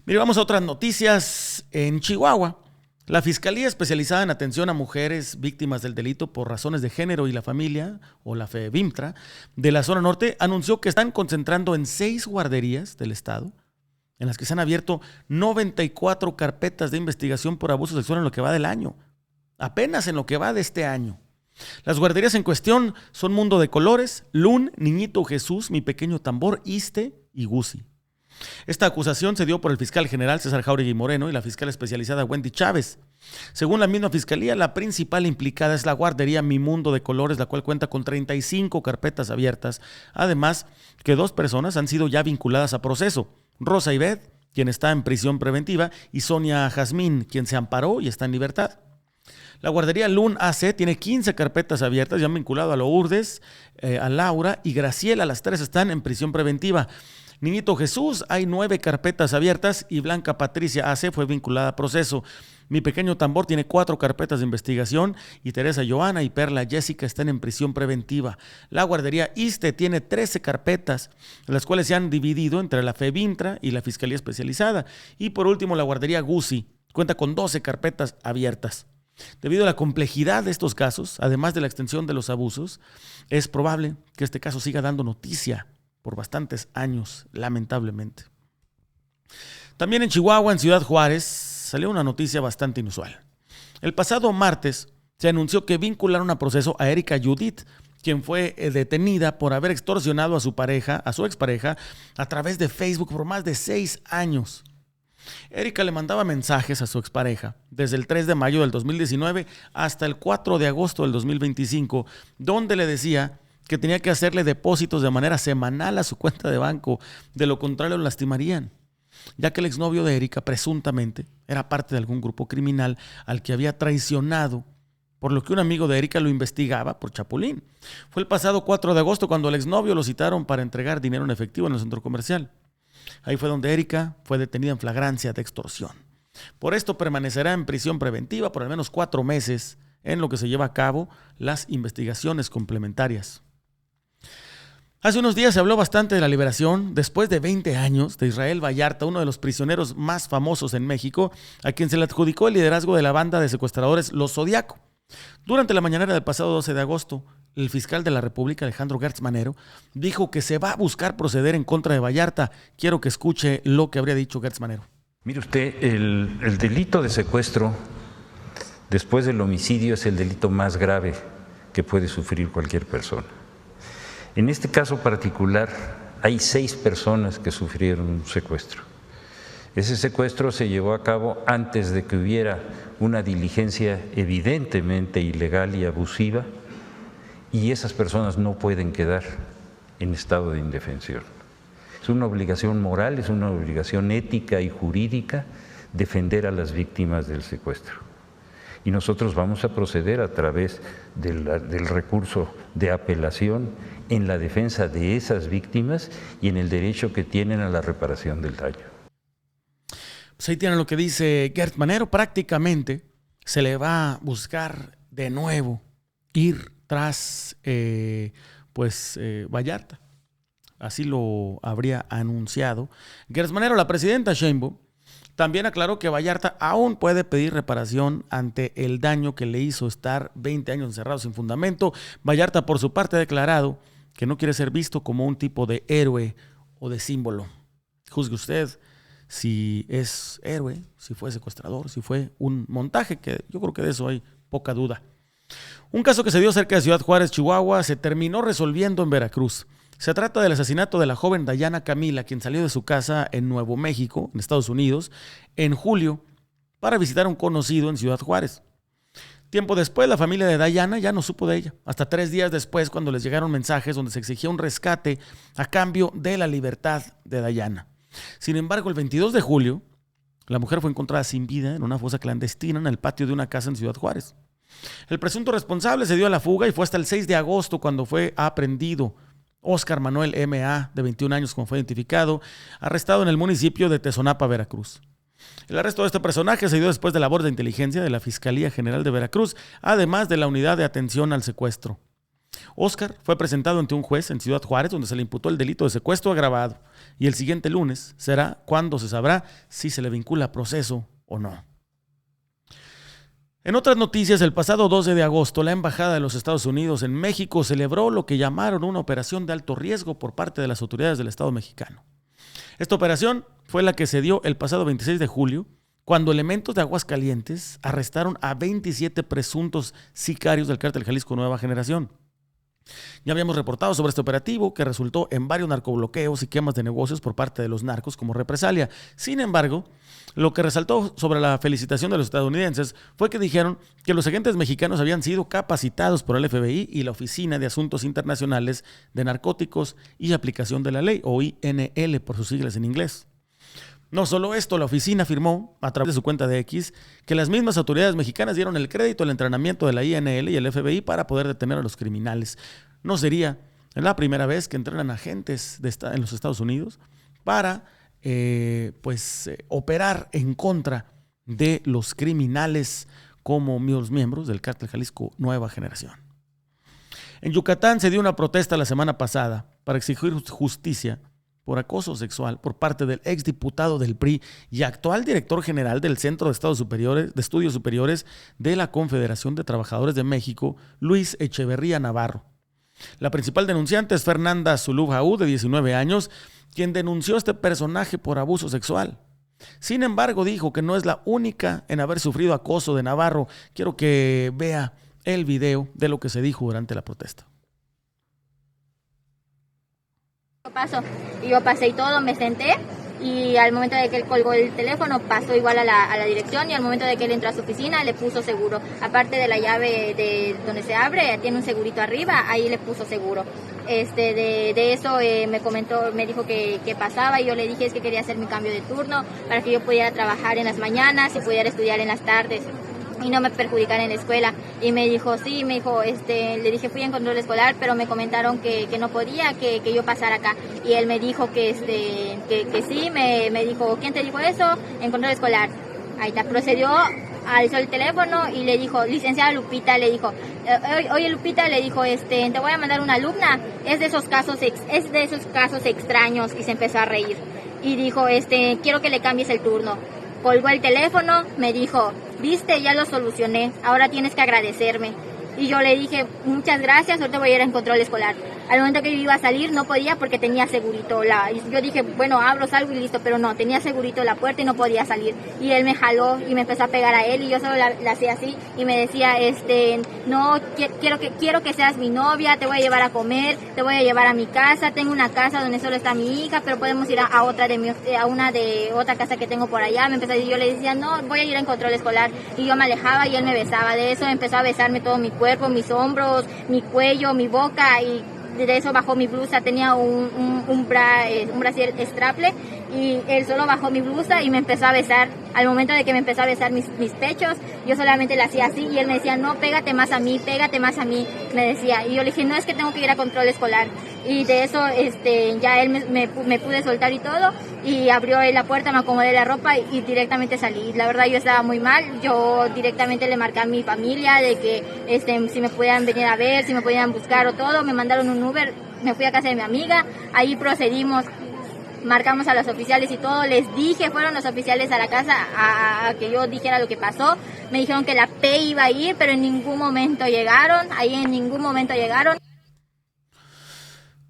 Mire, vamos a otras noticias. En Chihuahua, la Fiscalía Especializada en Atención a Mujeres Víctimas del Delito por Razones de Género y la Familia, o la FEVIMTRA, de la zona norte, anunció que están concentrando en 6 guarderías del estado, en las que se han abierto 94 carpetas de investigación por abuso sexual en lo que va del año. Apenas en lo que va de este año. Las guarderías en cuestión son Mundo de Colores, LUN, Niñito Jesús, Mi Pequeño Tambor, ISSSTE y GUSI. Esta acusación se dio por el fiscal general César Jáuregui Moreno y la fiscal especializada Wendy Chávez. Según la misma fiscalía, la principal implicada es la guardería Mi Mundo de Colores, la cual cuenta con 35 carpetas abiertas. Además, que 2 personas han sido ya vinculadas a proceso. Rosa Ivette, quien está en prisión preventiva, y Sonia Jazmín, quien se amparó y está en libertad. La guardería LUN AC tiene 15 carpetas abiertas y han vinculado a Lourdes, a Laura y Graciela. Las 3 están en prisión preventiva. Niñito Jesús, hay 9 carpetas abiertas y Blanca Patricia AC fue vinculada a proceso. Mi Pequeño Tambor tiene 4 carpetas de investigación y Teresa Joana y Perla Jessica están en prisión preventiva. La guardería ISSSTE tiene 13 carpetas, las cuales se han dividido entre la FEVIMTRA y la Fiscalía Especializada. Y por último, la guardería GUSI cuenta con 12 carpetas abiertas. Debido a la complejidad de estos casos, además de la extensión de los abusos, es probable que este caso siga dando noticia por bastantes años, lamentablemente. También en Chihuahua, en Ciudad Juárez, salió una noticia bastante inusual. El pasado martes se anunció que vincularon a proceso a Erika Judith, quien fue detenida por haber extorsionado a su expareja, a través de Facebook por más de 6 años. Erika le mandaba mensajes a su expareja desde el 3 de mayo del 2019 hasta el 4 de agosto del 2025, donde le decía que tenía que hacerle depósitos de manera semanal a su cuenta de banco, de lo contrario lo lastimarían, ya que el exnovio de Erika presuntamente era parte de algún grupo criminal al que había traicionado, por lo que un amigo de Erika lo investigaba por chapulín. Fue el pasado 4 de agosto cuando el exnovio lo citaron para entregar dinero en efectivo en el centro comercial. Ahí fue donde Erika fue detenida en flagrancia de extorsión. Por esto permanecerá en prisión preventiva por al menos 4 meses, en lo que se lleva a cabo las investigaciones complementarias. Hace unos días se habló bastante de la liberación, después de 20 años, de Israel Vallarta, uno de los prisioneros más famosos en México, a quien se le adjudicó el liderazgo de la banda de secuestradores Los Zodiaco. Durante la mañanera del pasado 12 de agosto, el fiscal de la República, Alejandro Gertz Manero, dijo que se va a buscar proceder en contra de Vallarta. Quiero que escuche lo que habría dicho Gertz Manero.
Mire usted, el delito de secuestro, después del homicidio, es el delito más grave que puede sufrir cualquier persona. En este caso particular, hay 6 personas que sufrieron un secuestro. Ese secuestro se llevó a cabo antes de que hubiera una diligencia evidentemente ilegal y abusiva, y esas personas no pueden quedar en estado de indefensión. Es una obligación moral, es una obligación ética y jurídica defender a las víctimas del secuestro. Y nosotros vamos a proceder a través del recurso de apelación en la defensa de esas víctimas y en el derecho que tienen a la reparación del daño.
Pues ahí tienen lo que dice Gert Manero. Prácticamente se le va a buscar de nuevo ir tras Vallarta. Así lo habría anunciado Gert Manero. La presidenta Sheinbaum también aclaró que Vallarta aún puede pedir reparación ante el daño que le hizo estar 20 años encerrado sin fundamento. Vallarta, por su parte, ha declarado que no quiere ser visto como un tipo de héroe o de símbolo. Juzgue usted si es héroe, si fue secuestrador, si fue un montaje, que yo creo que de eso hay poca duda. Un caso que se dio cerca de Ciudad Juárez, Chihuahua, se terminó resolviendo en Veracruz. Se trata del asesinato de la joven Dayana Camila, quien salió de su casa en Nuevo México, en Estados Unidos, en julio, para visitar a un conocido en Ciudad Juárez. Tiempo después, la familia de Dayana ya no supo de ella, hasta 3 días después, cuando les llegaron mensajes donde se exigía un rescate a cambio de la libertad de Dayana. Sin embargo, el 22 de julio, la mujer fue encontrada sin vida en una fosa clandestina en el patio de una casa en Ciudad Juárez. El presunto responsable se dio a la fuga y fue hasta el 6 de agosto cuando fue aprehendido Óscar Manuel M.A., de 21 años, como fue identificado, arrestado en el municipio de Tezonapa, Veracruz. El arresto de este personaje se dio después de labor de inteligencia de la Fiscalía General de Veracruz, además de la Unidad de Atención al Secuestro. Óscar fue presentado ante un juez en Ciudad Juárez, donde se le imputó el delito de secuestro agravado, y el siguiente lunes será cuando se sabrá si se le vincula a proceso o no. En otras noticias, el pasado 12 de agosto, la Embajada de los Estados Unidos en México celebró lo que llamaron una operación de alto riesgo por parte de las autoridades del Estado mexicano. Esta operación fue la que se dio el pasado 26 de julio, cuando elementos de Aguascalientes arrestaron a 27 presuntos sicarios del Cártel Jalisco Nueva Generación. Ya habíamos reportado sobre este operativo, que resultó en varios narcobloqueos y quemas de negocios por parte de los narcos como represalia. Sin embargo, lo que resaltó sobre la felicitación de los estadounidenses fue que dijeron que los agentes mexicanos habían sido capacitados por el FBI y la Oficina de Asuntos Internacionales de Narcóticos y Aplicación de la Ley, o INL por sus siglas en inglés. No solo esto, la oficina afirmó a través de su cuenta de X que las mismas autoridades mexicanas dieron el crédito al entrenamiento de la INL y el FBI para poder detener a los criminales. No sería la primera vez que entrenan agentes en los Estados Unidos para operar en contra de los criminales como los miembros del Cártel Jalisco Nueva Generación. En Yucatán se dio una protesta la semana pasada para exigir justicia por acoso sexual por parte del exdiputado del PRI y actual director general del Centro de Estudios Superiores de la Confederación de Trabajadores de México, Luis Echeverría Navarro. La principal denunciante es Fernanda Zulú, de 19 años, quien denunció a este personaje por abuso sexual. Sin embargo, dijo que no es la única en haber sufrido acoso de Navarro. Quiero que vea el video de lo que se dijo durante la protesta.
Yo pasé y todo, me senté y al momento de que él colgó el teléfono pasó igual a la dirección y al momento de que él entró a su oficina le puso seguro. Aparte de la llave de donde se abre, tiene un segurito arriba, ahí le puso seguro. De eso me comentó, me dijo que pasaba y yo le dije es que quería hacer mi cambio de turno para que yo pudiera trabajar en las mañanas y pudiera estudiar en las tardes y no me perjudicar en la escuela. Y me dijo, sí, le dije, fui en control escolar, pero me comentaron que no podía, que yo pasara acá. Y él me dijo que sí, me dijo, ¿quién te dijo eso? En control escolar. Ahí está, procedió, alzó el teléfono y le dijo, licenciada Lupita, le dijo, oye Lupita, le dijo, te voy a mandar una alumna, es de esos casos extraños, y se empezó a reír. Y dijo, quiero que le cambies el turno. Colgó el teléfono, me dijo, viste, ya lo solucioné, ahora tienes que agradecerme. Y yo le dije, muchas gracias, ahorita voy a ir en control escolar. Al momento que yo iba a salir no podía porque tenía segurito. Yo dije, bueno, abro, salgo y listo, pero no, tenía segurito la puerta y no podía salir. Y él me jaló y me empezó a pegar a él y yo solo la hacía así y me decía, no, quiero que seas mi novia, te voy a llevar a comer, te voy a llevar a mi casa, tengo una casa donde solo está mi hija, pero podemos ir a una de otra casa que tengo por allá. Me empezó a decir, yo le decía, no, voy a ir en control escolar, y yo me alejaba y él me besaba. De eso empezó a besarme todo mi cuerpo, mis hombros, mi cuello, mi boca, y de eso bajó mi blusa. Tenía un brasier straple y él solo bajó mi blusa y me empezó a besar. Al momento de que me empezó a besar mis pechos, yo solamente le hacía así y él me decía, no, pégate más a mí, me decía. Y yo le dije, no, es que tengo que ir a control escolar. Y de eso ya él me pude soltar y todo, y abrió él la puerta, me acomodé la ropa y directamente salí. La verdad yo estaba muy mal, yo directamente le marqué a mi familia de que si me podían venir a ver, si me podían buscar o todo. Me mandaron un Uber, me fui a casa de mi amiga, ahí procedimos, marcamos a los oficiales y todo, les dije, fueron los oficiales a la casa a que yo dijera lo que pasó. Me dijeron que la P iba a ir, pero en ningún momento llegaron.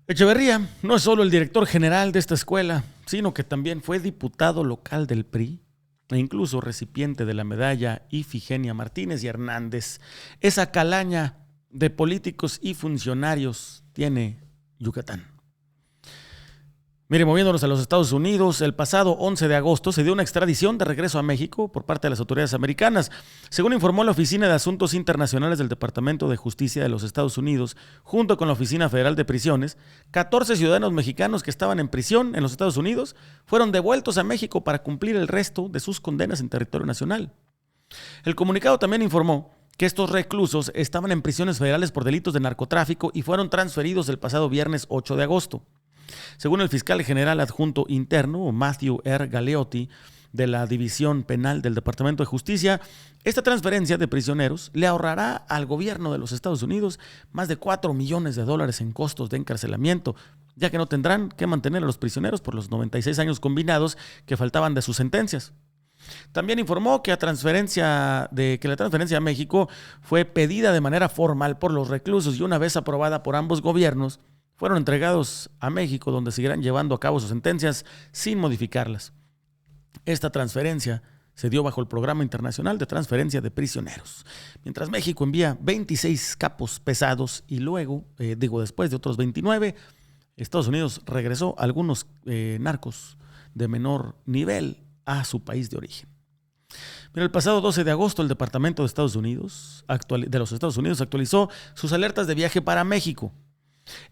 Echeverría no es solo el director general de esta escuela, sino que también fue diputado local del PRI e incluso recipiente de la medalla Ifigenia Martínez y Hernández. Esa calaña de políticos y funcionarios tiene Yucatán. Mire, moviéndonos a los Estados Unidos, el pasado 11 de agosto se dio una extradición de regreso a México por parte de las autoridades americanas. Según informó la Oficina de Asuntos Internacionales del Departamento de Justicia de los Estados Unidos, junto con la Oficina Federal de Prisiones, 14 ciudadanos mexicanos que estaban en prisión en los Estados Unidos fueron devueltos a México para cumplir el resto de sus condenas en territorio nacional. El comunicado también informó que estos reclusos estaban en prisiones federales por delitos de narcotráfico y fueron transferidos el pasado viernes 8 de agosto. Según el fiscal general adjunto interno, Matthew R. Galeotti, de la División Penal del Departamento de Justicia, esta transferencia de prisioneros le ahorrará al gobierno de los Estados Unidos más de $4 millones en costos de encarcelamiento, ya que no tendrán que mantener a los prisioneros por los 96 años combinados que faltaban de sus sentencias. También informó que la transferencia a México fue pedida de manera formal por los reclusos y una vez aprobada por ambos gobiernos, fueron entregados a México, donde seguirán llevando a cabo sus sentencias sin modificarlas. Esta transferencia se dio bajo el Programa Internacional de Transferencia de Prisioneros, mientras México envía 26 capos pesados y luego, después de otros 29, Estados Unidos regresó a algunos narcos de menor nivel a su país de origen. Pero el pasado 12 de agosto, el Departamento de los Estados Unidos actualizó sus alertas de viaje para México.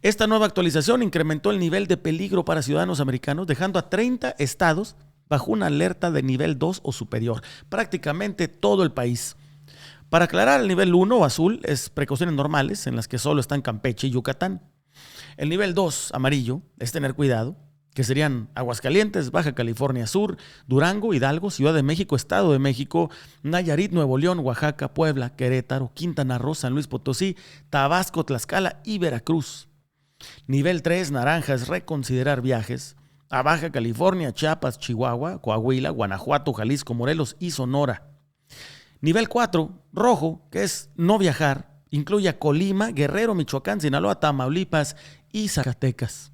Esta nueva actualización incrementó el nivel de peligro para ciudadanos americanos, dejando a 30 estados bajo una alerta de nivel 2 o superior, prácticamente todo el país. Para aclarar, el nivel 1 o azul es precauciones normales, en las que solo están Campeche y Yucatán. El nivel 2, amarillo, es tener cuidado, que serían Aguascalientes, Baja California Sur, Durango, Hidalgo, Ciudad de México, Estado de México, Nayarit, Nuevo León, Oaxaca, Puebla, Querétaro, Quintana Roo, San Luis Potosí, Tabasco, Tlaxcala y Veracruz. Nivel 3, naranja, es reconsiderar viajes a Baja California, Chiapas, Chihuahua, Coahuila, Guanajuato, Jalisco, Morelos y Sonora. Nivel 4, rojo, que es no viajar, incluye a Colima, Guerrero, Michoacán, Sinaloa, Tamaulipas y Zacatecas.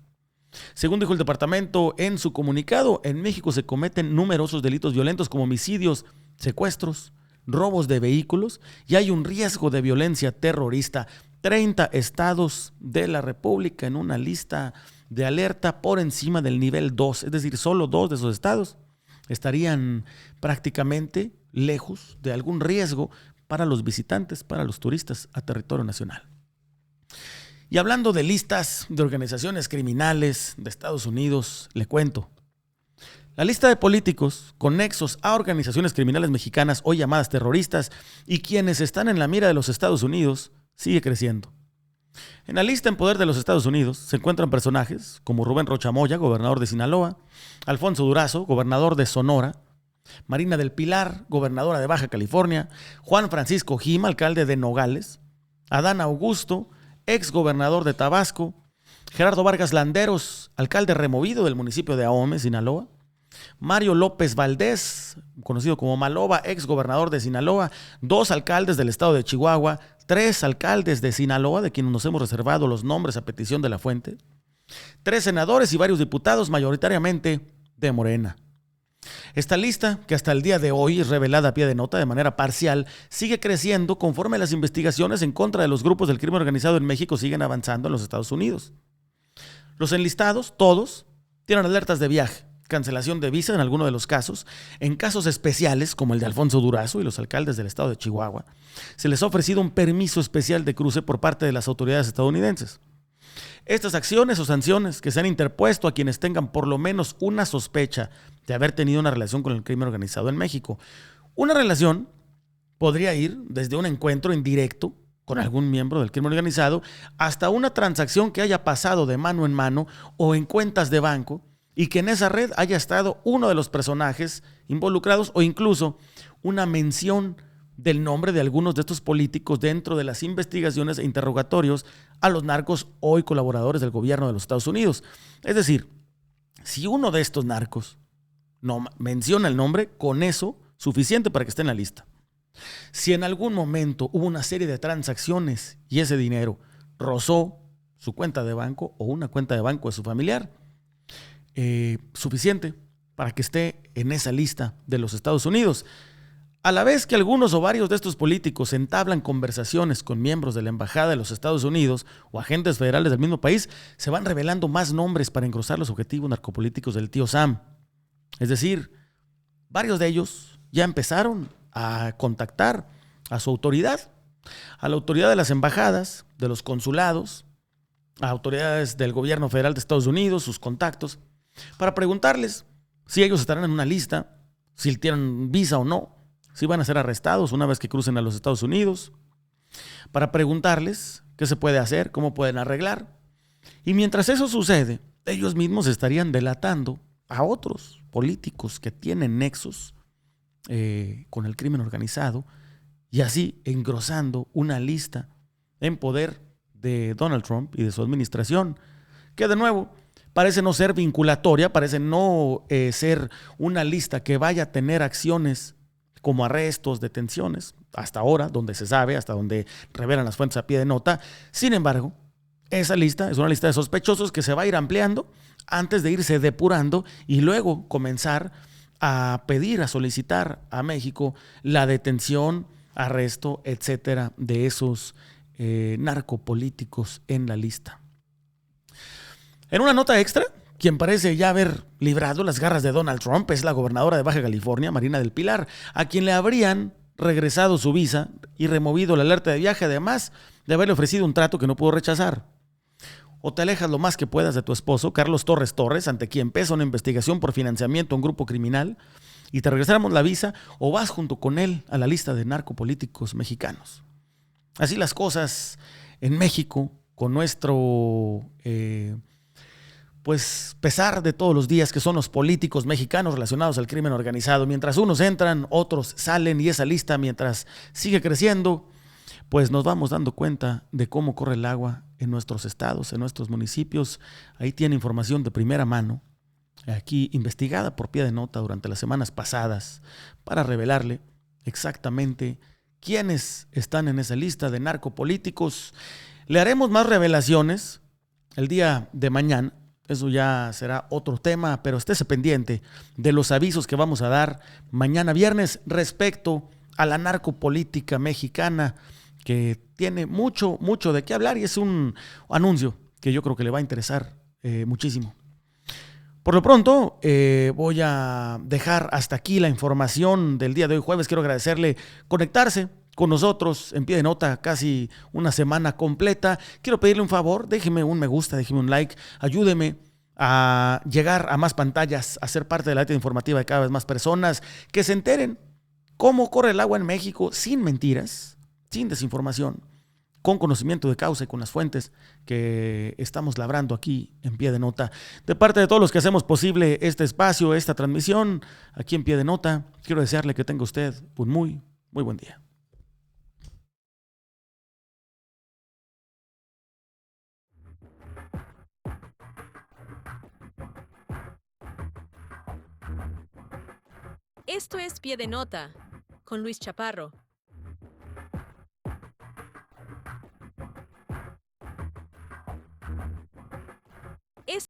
Según dijo el departamento en su comunicado, en México se cometen numerosos delitos violentos como homicidios, secuestros, robos de vehículos y hay un riesgo de violencia terrorista. 30 estados de la República en una lista de alerta por encima del nivel 2, es decir, solo 2 de esos estados estarían prácticamente lejos de algún riesgo para los visitantes, para los turistas a territorio nacional. Y hablando de listas de organizaciones criminales de Estados Unidos, le cuento. La lista de políticos con nexos a organizaciones criminales mexicanas hoy llamadas terroristas y quienes están en la mira de los Estados Unidos sigue creciendo. En la lista en poder de los Estados Unidos se encuentran personajes como Rubén Rocha Moya, gobernador de Sinaloa, Alfonso Durazo, gobernador de Sonora, Marina del Pilar, gobernadora de Baja California, Juan Francisco Gima, alcalde de Nogales, Adán Augusto, ex gobernador de Tabasco, Gerardo Vargas Landeros, alcalde removido del municipio de Ahome, Sinaloa, Mario López Valdés, conocido como Maloba, ex gobernador de Sinaloa, 2 alcaldes del estado de Chihuahua, 3 alcaldes de Sinaloa, de quienes nos hemos reservado los nombres a petición de la fuente, 3 senadores y varios diputados, mayoritariamente de Morena. Esta lista, que hasta el día de hoy es revelada a pie de nota de manera parcial, sigue creciendo conforme las investigaciones en contra de los grupos del crimen organizado en México siguen avanzando en los Estados Unidos. Los enlistados, todos, tienen alertas de viaje, cancelación de visa en alguno de los casos. En casos especiales, como el de Alfonso Durazo y los alcaldes del estado de Chihuahua, se les ha ofrecido un permiso especial de cruce por parte de las autoridades estadounidenses. Estas acciones o sanciones que se han interpuesto a quienes tengan por lo menos una sospecha de haber tenido una relación con el crimen organizado en México. Una relación podría ir desde un encuentro indirecto con algún miembro del crimen organizado hasta una transacción que haya pasado de mano en mano o en cuentas de banco y que en esa red haya estado uno de los personajes involucrados o incluso una mención del nombre de algunos de estos políticos dentro de las investigaciones e interrogatorios a los narcos hoy colaboradores del gobierno de los Estados Unidos. Es decir, si uno de estos narcos no menciona el nombre, con eso suficiente para que esté en la lista. Si en algún momento hubo una serie de transacciones y ese dinero rozó su cuenta de banco o una cuenta de banco de su familiar, suficiente para que esté en esa lista de los Estados Unidos. A la vez que algunos o varios de estos políticos entablan conversaciones con miembros de la Embajada de los Estados Unidos o agentes federales del mismo país, se van revelando más nombres para engrosar los objetivos narcopolíticos del tío Sam. Es decir, varios de ellos ya empezaron a contactar a su autoridad, a la autoridad de las embajadas, de los consulados, a autoridades del gobierno federal de Estados Unidos, sus contactos, para preguntarles si ellos estarán en una lista, si tienen visa o no, si van a ser arrestados una vez que crucen a los Estados Unidos, para preguntarles qué se puede hacer, cómo pueden arreglar. Y mientras eso sucede, ellos mismos estarían delatando a otros políticos que tienen nexos con el crimen organizado y así engrosando una lista en poder de Donald Trump y de su administración, que de nuevo parece no ser vinculatoria, parece no ser una lista que vaya a tener acciones como arrestos, detenciones, hasta ahora, donde se sabe, hasta donde revelan las fuentes a pie de nota. Sin embargo, esa lista es una lista de sospechosos que se va a ir ampliando antes de irse depurando y luego comenzar a pedir, a solicitar a México la detención, arresto, etcétera, de esos narcopolíticos en la lista. En una nota extra, quien parece ya haber librado las garras de Donald Trump es la gobernadora de Baja California, Marina del Pilar, a quien le habrían regresado su visa y removido la alerta de viaje, además de haberle ofrecido un trato que no pudo rechazar. O te alejas lo más que puedas de tu esposo, Carlos Torres Torres, ante quien pesa una investigación por financiamiento a un grupo criminal, y te regresamos la visa, o vas junto con él a la lista de narcopolíticos mexicanos. Así las cosas en México, con nuestro pesar de todos los días, que son los políticos mexicanos relacionados al crimen organizado. Mientras unos entran, otros salen, y esa lista, mientras sigue creciendo, pues nos vamos dando cuenta de cómo corre el agua en nuestros estados, en nuestros municipios. Ahí tiene información de primera mano, aquí investigada por pie de nota durante las semanas pasadas, para revelarle exactamente quiénes están en esa lista de narcopolíticos. Le haremos más revelaciones el día de mañana. Eso ya será otro tema, pero estése pendiente de los avisos que vamos a dar mañana viernes respecto a la narcopolítica mexicana, que tiene mucho de qué hablar y es un anuncio que yo creo que le va a interesar muchísimo. Por lo pronto, voy a dejar hasta aquí la información del día de hoy jueves. Quiero agradecerle conectarse con nosotros en pie de nota casi una semana completa. Quiero pedirle un favor, déjeme un me gusta, déjeme un like, ayúdeme a llegar a más pantallas, a ser parte de la red informativa de cada vez más personas, que se enteren cómo corre el agua en México sin mentiras, sin desinformación, con conocimiento de causa y con las fuentes que estamos labrando aquí en Pie de Nota. De parte de todos los que hacemos posible este espacio, esta transmisión aquí en Pie de Nota, quiero desearle que tenga usted un muy buen día.
Esto es Pie de Nota con Luis Chaparro. Es